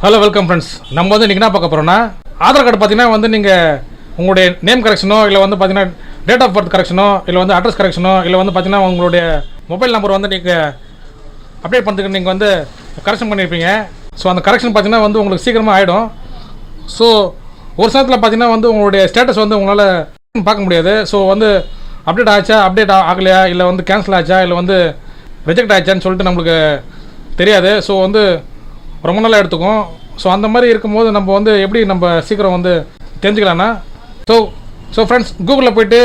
Hello welcome friends. நம்ம வந்து இன்றைக்கி என்ன பார்க்க போகிறோம்னா, ஆதார் கார்டு பார்த்தீங்கன்னா வந்து நீங்கள் உங்களுடைய நேம் கரெக்ஷனோ இல்லை வந்து பார்த்தீங்கன்னா டேட் ஆஃப் பர்த் கரெக்ஷனோ இல்லை வந்து அட்ரஸ் கரெக்ஷனோ இல்லை வந்து பார்த்தீங்கன்னா உங்களுடைய மொபைல் நம்பர் வந்து நீங்கள் அப்டேட் பண்ணுறதுக்கு நீங்கள் வந்து கரெக்ஷன் பண்ணியிருப்பீங்க. ஸோ அந்த கரெக்ஷன் பார்த்தீங்கன்னா வந்து உங்களுக்கு சீக்கிரமாக ஆகிடும். ஸோ ஒரு சமயத்தில் பார்த்தீங்கன்னா வந்து உங்களுடைய ஸ்டேட்டஸ் வந்து உங்களால் பார்க்க முடியாது. ஸோ வந்து அப்டேட் ஆச்சா அப்டேட் ஆகலையா இல்லை வந்து கேன்சல் ஆச்சா இல்லை வந்து ரிஜெக்ட் ஆச்சான்னு சொல்லிட்டு நம்மளுக்கு தெரியாது. ஸோ வந்து ரொம்ப நாளாக எடுத்துக்கும். ஸோ அந்த மாதிரி இருக்கும்போது நம்ம வந்து எப்படி நம்ம சீக்கிரம் வந்து தெரிஞ்சுக்கலாம்னா, ஸோ ஃப்ரெண்ட்ஸ் கூகுளில் போய்ட்டு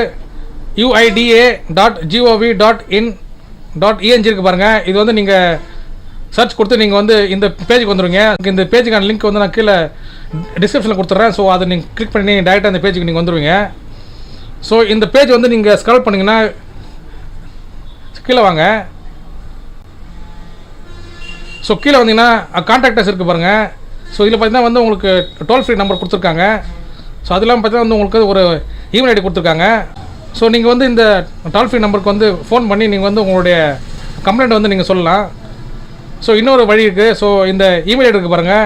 uid.gov.in.eng இருக்கு பாருங்கள். இது வந்து நீங்கள் சர்ச் கொடுத்து நீங்கள் வந்து இந்த பேஜுக்கு வந்துடுவீங்க. இந்த பேஜுக்கான லிங்க் வந்து நான் கீழே டிஸ்கிரிப்ஷனில் கொடுத்துட்றேன். ஸோ அதை நீங்கள் கிளிக் பண்ணி டேரெக்டாக அந்த பேஜுக்கு நீங்கள் வந்துடுவீங்க. ஸோ இந்த பேஜ் வந்து நீங்கள் ஸ்க்ரால் பண்ணிங்கன்னா கீழே வாங்க. ஸோ கீழே வந்தீங்கன்னா கான்டாக்டர்ஸ் இருக்குது பாருங்கள். ஸோ இதில் பார்த்தீங்கன்னா வந்து உங்களுக்கு டோல் ஃப்ரீ நம்பர் கொடுத்துருக்காங்க. ஸோ அது இல்லாமல் பார்த்தீங்கன்னா வந்து உங்களுக்கு ஒரு இமெயில் ஐடி கொடுத்துருக்காங்க. ஸோ நீங்கள் வந்து இந்த டோல் ஃப்ரீ நம்பருக்கு வந்து ஃபோன் பண்ணி நீங்கள் வந்து உங்களுடைய கம்ப்ளைண்ட் வந்து நீங்கள் சொல்லலாம். ஸோ இன்னொரு வழி இருக்குது. ஸோ இந்த இமெயில் ஐடி இருக்குது பாருங்கள்,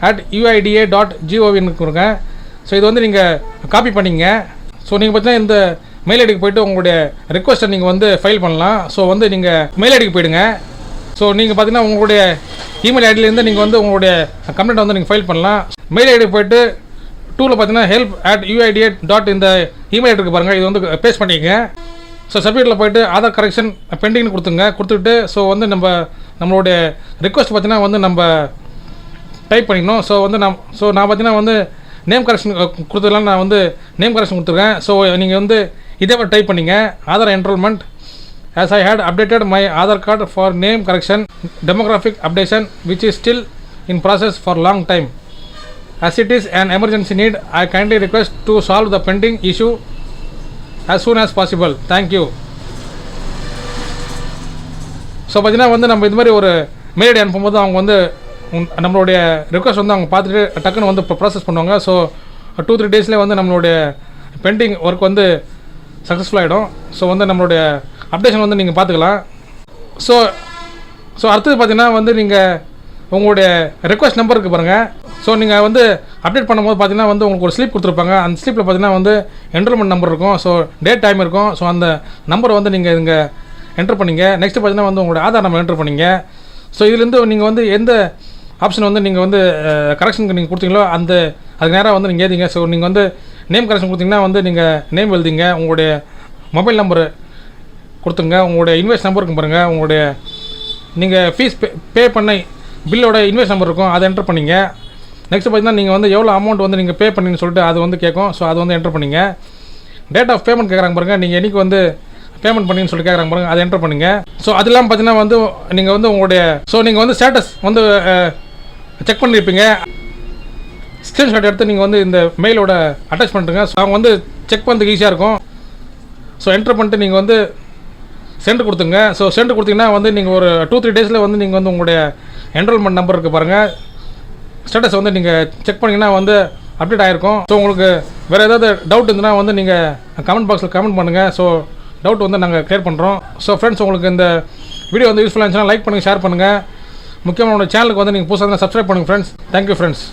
help@uida.gov.in கொடுங்க. ஸோ இது வந்து நீங்கள் காப்பி பண்ணிங்க. ஸோ நீங்கள் பார்த்தீங்கன்னா இந்த மெயில் ஐடிக்கு போய்ட்டு உங்களுடைய ரிக்வஸ்ட்டை நீங்கள் வந்து ஃபைல் பண்ணலாம். ஸோ வந்து நீங்கள் மெயில் ஐடிக்கு போய்டுங்க. ஸோ நீங்கள் பார்த்தீங்கன்னா உங்களுடைய இமெயில் ஐடியிலேருந்து நீங்கள் வந்து உங்களுடைய கம்ப்ளைண்ட் வந்து நீங்கள் ஃபைல் பண்ணலாம். மெயில் ஐடி போய்ட்டு டூவில் பார்த்தீங்கன்னா help@uida. இந்த இமெயில் ஐடி இருக்குது பாருங்கள், இது வந்து பேஸ்ட் பண்ணிக்கங்க. ஸோ சப்ஜெக்டில் போய்ட்டு ஆதார் கரெக்ஷன் பெண்டிங்னு கொடுத்துட்டு ஸோ வந்து நம்மளுடைய ரிக்வஸ்ட் பார்த்தீங்கன்னா வந்து நம்ம டைப் பண்ணிக்கணும். ஸோ வந்து நான் பார்த்தீங்கன்னா வந்து நேம் கரெக்ஷன் கொடுத்ததுலாம் நான் வந்து நேம் கரெக்ஷன் கொடுத்துருக்கேன். ஸோ நீங்கள் வந்து இதே மாதிரி டைப் பண்ணிங்க, Aadhaar enrolment as I had updated my Aadhaar card for name correction demographic updation which is still in process for long time. As it is an emergency need, I kindly request to solve the pending issue as soon as possible. Thank you. So பார்த்தீங்கன்னா வந்து நம்ம இது மாதிரி ஒரு mail ID அனுப்பும்போது அவங்க வந்து நம்மளுடைய ரிக்வஸ்ட் வந்து அவங்க பார்த்துட்டு டக்குன்னு வந்து ப்ராசஸ் பண்ணுவாங்க. ஸோ 2-3 டேஸ்லேயே வந்து நம்மளுடைய பெண்டிங் ஒர்க் வந்து சக்ஸஸ்ஃபுல் ஆகிடும். ஸோ வந்து நம்மளுடைய அப்டேஷன் வந்து நீங்கள் பார்த்துக்கலாம். ஸோ அடுத்தது பார்த்தீங்கன்னா வந்து நீங்கள் உங்களுடைய ரெக்வஸ்ட் நம்பர் இருக்குது பாருங்கள். ஸோ நீங்கள் வந்து அப்டேட் பண்ணும்போது பார்த்தீங்கன்னா வந்து உங்களுக்கு ஒரு ஸ்லிப் கொடுத்துருப்பாங்க. அந்த ஸ்லிப்பில் பார்த்தீங்கன்னா வந்து என்ரோல்மெண்ட் நம்பர் இருக்கும். ஸோ டேட் டைம் இருக்கும். ஸோ அந்த நம்பரை வந்து நீங்கள் இங்கே என்ட்ரு பண்ணிங்க. நெக்ஸ்ட்டு பார்த்தீங்கன்னா வந்து உங்களுடைய ஆதார் நம்பர் என்ட்ரு பண்ணிங்க. ஸோ இதுலேருந்து நீங்கள் வந்து எந்த ஆப்ஷன் வந்து நீங்கள் வந்து கரெக்ஷனுக்கு நீங்கள் கொடுத்தீங்களோ அதுக்கு நேராக வந்து நீங்கள் ஏதிங்க. ஸோ நீங்கள் வந்து நேம் கரெக்ஷன் கொடுத்தீங்கன்னா வந்து நீங்கள் நேம் எழுதிங்க, உங்களுடைய மொபைல் நம்பரு கொடுத்துருங்க, உங்களுடைய இன்வாய்ஸ் நம்பர் இருக்கும் பாருங்கள், உங்களுடைய நீங்கள் ஃபீஸ் பே பண்ண பில்லோட இன்வாய்ஸ் நம்பர் இருக்கும், அதை என்ட்ரு பண்ணிங்க. நெக்ஸ்ட்டு பார்த்தீங்கன்னா நீங்கள் வந்து எவ்வளோ அமௌண்ட் வந்து நீங்கள் பே பண்ணிங்கன்னு சொல்லிட்டு அது வந்து கேட்கும். ஸோ அது வந்து என்ட்ரு பண்ணிங்க. டேட் ஆஃப் பேமெண்ட் கேட்குறாங்க பாருங்கள், நீங்கள் என்றைக்கு வந்து பேமெண்ட் பண்ணிங்கன்னு சொல்லி கேட்குறாங்க பாருங்கள், அதை என்ட்ரு பண்ணிங்க. ஸோ அது இல்லாமல் பார்த்தீங்கன்னா வந்து நீங்கள் வந்து உங்களுடைய நீங்கள் வந்து ஸ்டேட்டஸ் வந்து செக் பண்ணியிருப்பீங்க. ஸ்க்ரீன்ஷாட் எடுத்து நீங்கள் வந்து இந்த மெயிலோட அட்டாச் பண்ணிட்டுங்க. ஸோ அவங்க வந்து செக் பண்ணுறதுக்கு ஈஸியாக இருக்கும். ஸோ என்ட்ரு பண்ணிட்டு நீங்கள் வந்து சென்ட் கொடுத்துங்க. ஸோ சென்ட் கொடுத்தீங்கன்னா வந்து நீங்கள் ஒரு 2-3 டேஸில் வந்து நீங்கள் வந்து உங்களுடைய என்ரோல்மெண்ட் நம்பர் இருக்குது பாருங்கள், ஸ்டேட்டஸ் வந்து நீங்கள் செக் பண்ணிங்கன்னா வந்து அப்டேட் ஆகிருக்கும். ஸோ உங்களுக்கு வேறு ஏதாவது டவுட் இருந்ததுன்னா வந்து நீங்கள் கமெண்ட் பாக்ஸில் கமெண்ட் பண்ணுங்கள். ஸோ டவுட் வந்து நாங்கள் கிளியர் பண்ணுறோம். ஸோ ஃப்ரெண்ட்ஸ், உங்களுக்கு இந்த வீடியோ வந்து யூஸ்ஃபுல்லாக இருந்துச்சுன்னா லைக் பண்ணுங்கள், ஷேர் பண்ணுங்கள். முக்கியமாக உங்களோட சேனலுக்கு வந்து நீங்கள் புதுசாக சப்ஸ்கிரைப் பண்ணுங்கள் ஃப்ரெண்ட்ஸ். Thank you friends.